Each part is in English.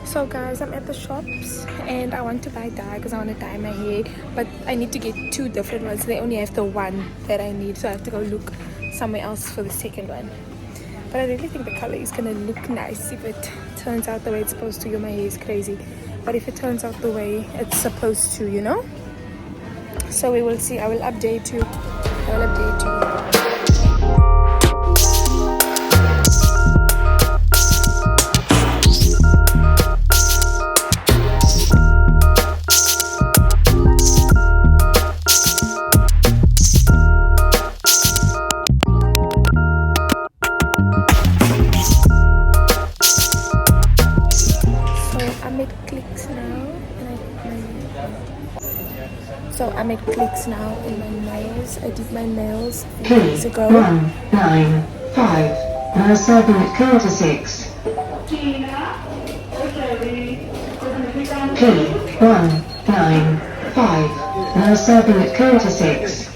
So guys, I'm at the shops and I want to buy dye because I want to dye my hair, but I need to get two different ones. They only have the one that I need, so I have to go look somewhere else for the second one. But I really think the color is gonna look nice if it turns out the way it's supposed to. My hair is crazy, but if it turns out the way it's supposed to, you know. So we will see. I will update you. So I make clicks now in my nails. I did my nails a few days ago. 195. Submit code to 6. P195. Submit code to 6.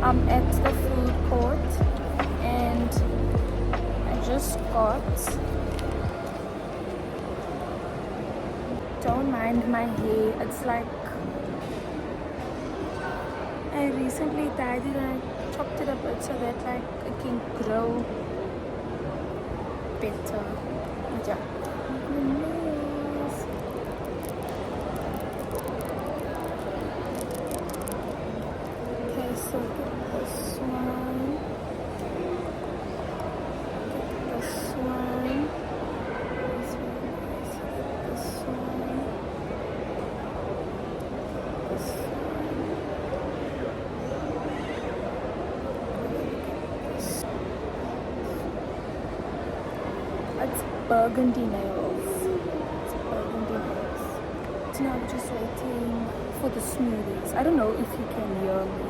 I'm at the food court and I just got, don't mind my hair, it's like I recently dyed it and I chopped it a bit so that like it can grow better. Yeah. Okay, so get this one. This one. This one. This one. It's burgundy nails. It's burgundy nails. So now I'm just waiting for the smoothies. I don't know if you can hear me.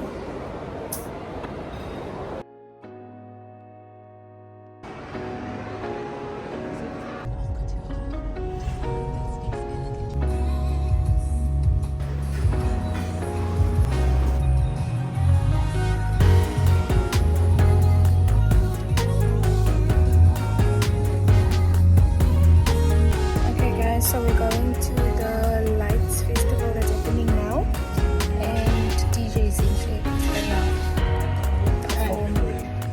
So we're going to the lights festival that's happening now, and DJ's in shape.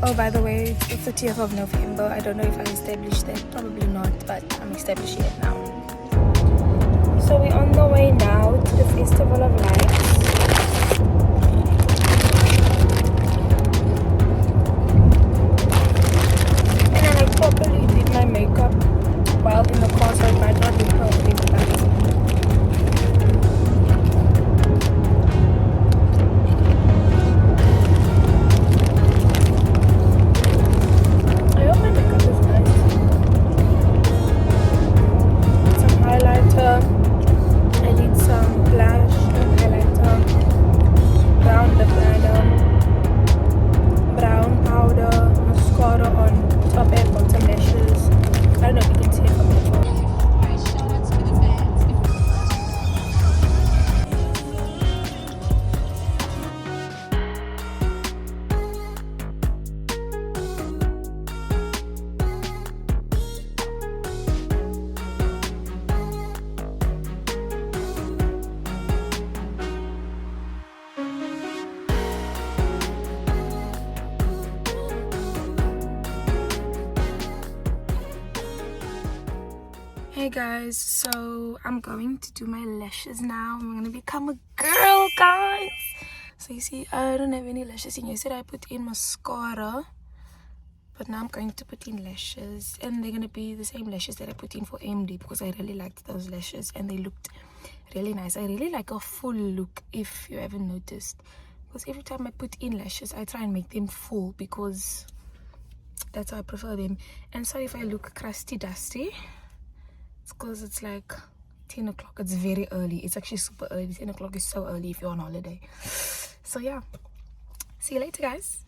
Oh, by the way, it's the 30th of November. I don't know if I established that, probably not, but I'm establishing it now. So we're on the way now to the Festival of Lights. And then I properly did my makeup while in the car, so it might not look perfect, but I hope my makeup is nice. Some highlighter. I did some blush and highlighter, brown lip liner, brown powder, mascara on top and bottom lashes. I don't know if you can see it from the phone. Hey guys, so I'm going to do my lashes now. I'm gonna become a girl, guys. So you see, I don't have any lashes in. Yesterday I put in mascara, but now I'm going to put in lashes, and they're gonna be the same lashes that I put in for MD because I really liked those lashes and they looked really nice. I really like a full look, if you haven't noticed, because every time I put in lashes I try and make them full because that's how I prefer them. And sorry if I look crusty dusty, it's because it's like 10 o'clock. It's very early. It's actually super early. 10 o'clock is so early if you're on holiday. So yeah, see you later, guys.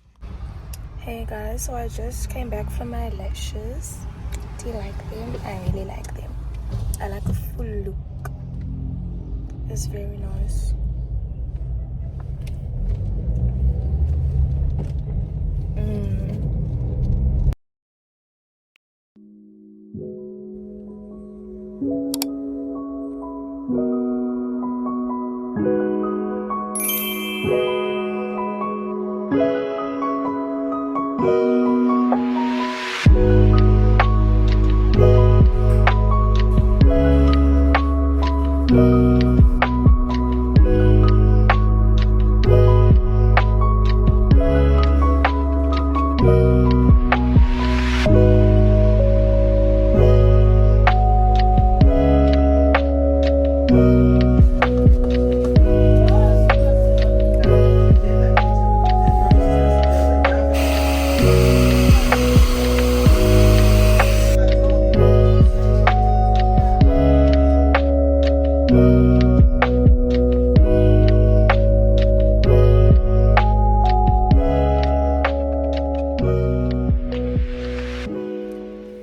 Hey guys, so I just came back from my lashes. Do you like them? I really like them. I like a full look. It's very nice.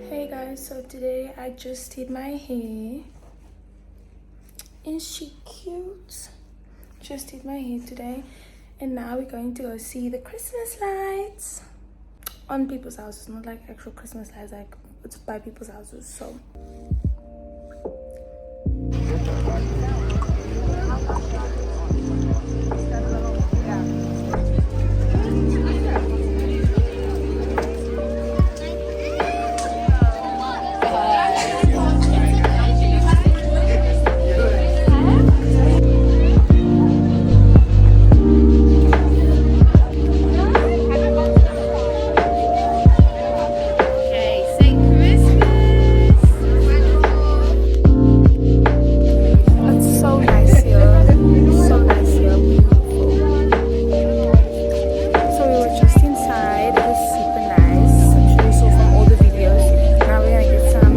Hey guys, so today I just did my hair. Is she cute? Just did my hair today, and now we're going to go see the Christmas lights on people's houses. Not like actual Christmas lights, like it's by people's houses. So it's so nice here. So nice here. So we were just inside. It was super nice. I'm sure you saw from all the videos. Now we're gonna get some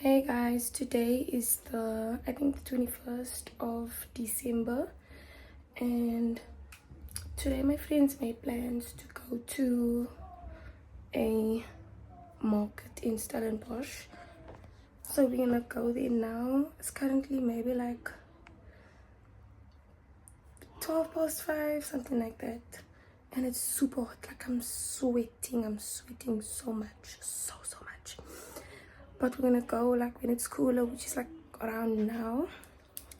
Hey guys, today is the, I think the 21st of December, and today my friends made plans to go to a market in Stellenbosch. So we're gonna go there now. It's currently maybe like 5:12, something like that, and it's super hot. Like I'm sweating so much, so much. but we're gonna go like when it's cooler, which is like around now.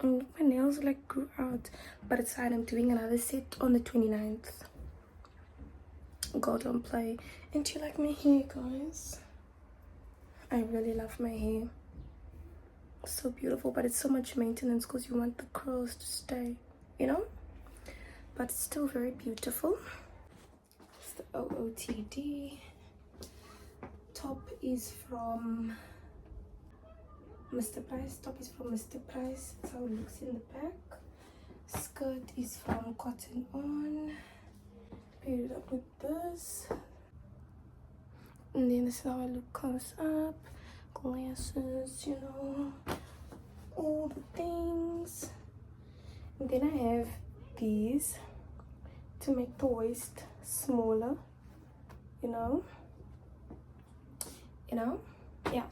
And my nails like grew out, but it's fine. I'm doing another set on the 29th. God don't play. And do you like my hair, guys? I really love my hair. It's so beautiful, but it's so much maintenance because you want the curls to stay, you know, but it's still very beautiful. It's the OOTD. Top is from Mr. Price. Top is from Mr. Price. That's how it looks in the back. Skirt is from Cotton On. Pair it up with this. And then this is how I look close up. Glasses, you know, all the things. And then I have these to make the waist smaller, you know, yeah.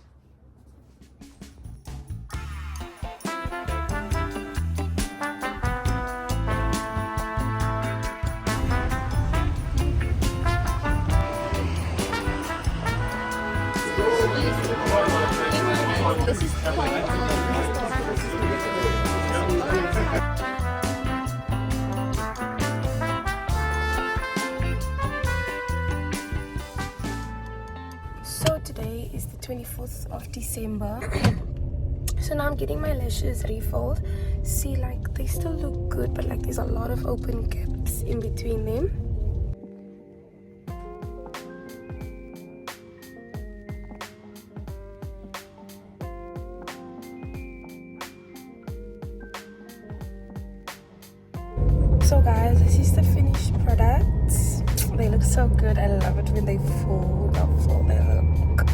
This is so today is the 24th of December. So now I'm getting my lashes refilled. See, like they still look good, but like there's a lot of open gaps in between them. So guys, this is the finished products. They look so good. I love it when they fold up, they look.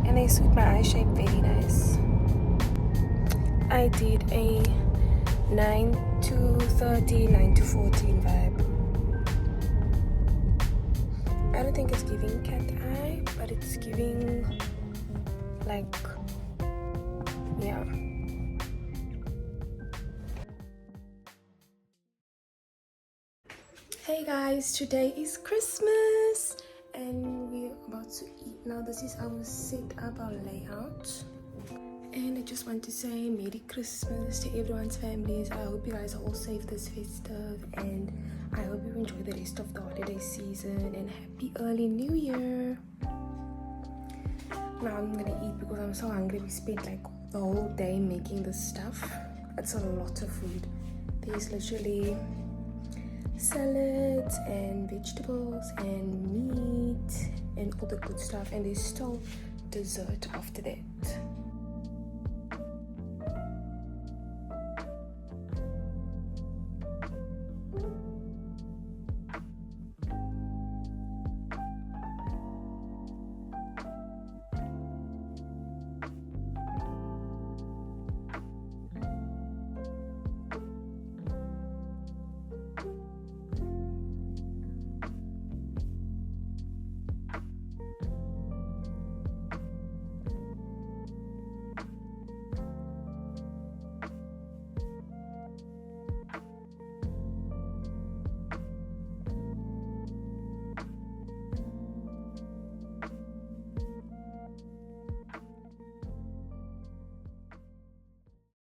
And they suit my eye shape very nice. I did a 9 to 13, 9 to 14 vibe. I don't think it's giving cat eye, but it's giving like, yeah. Hey guys, today is Christmas and we're about to eat now. This is our setup, our layout, and I just want to say Merry Christmas to everyone's families. I hope you guys are all safe this festive, and I hope you enjoy the rest of the holiday season, and happy early new year. Now I'm gonna eat because I'm so hungry. We spent like the whole day making this stuff. It's a lot of food. There's literally salads and vegetables and meat and all the good stuff, and there's still dessert after that.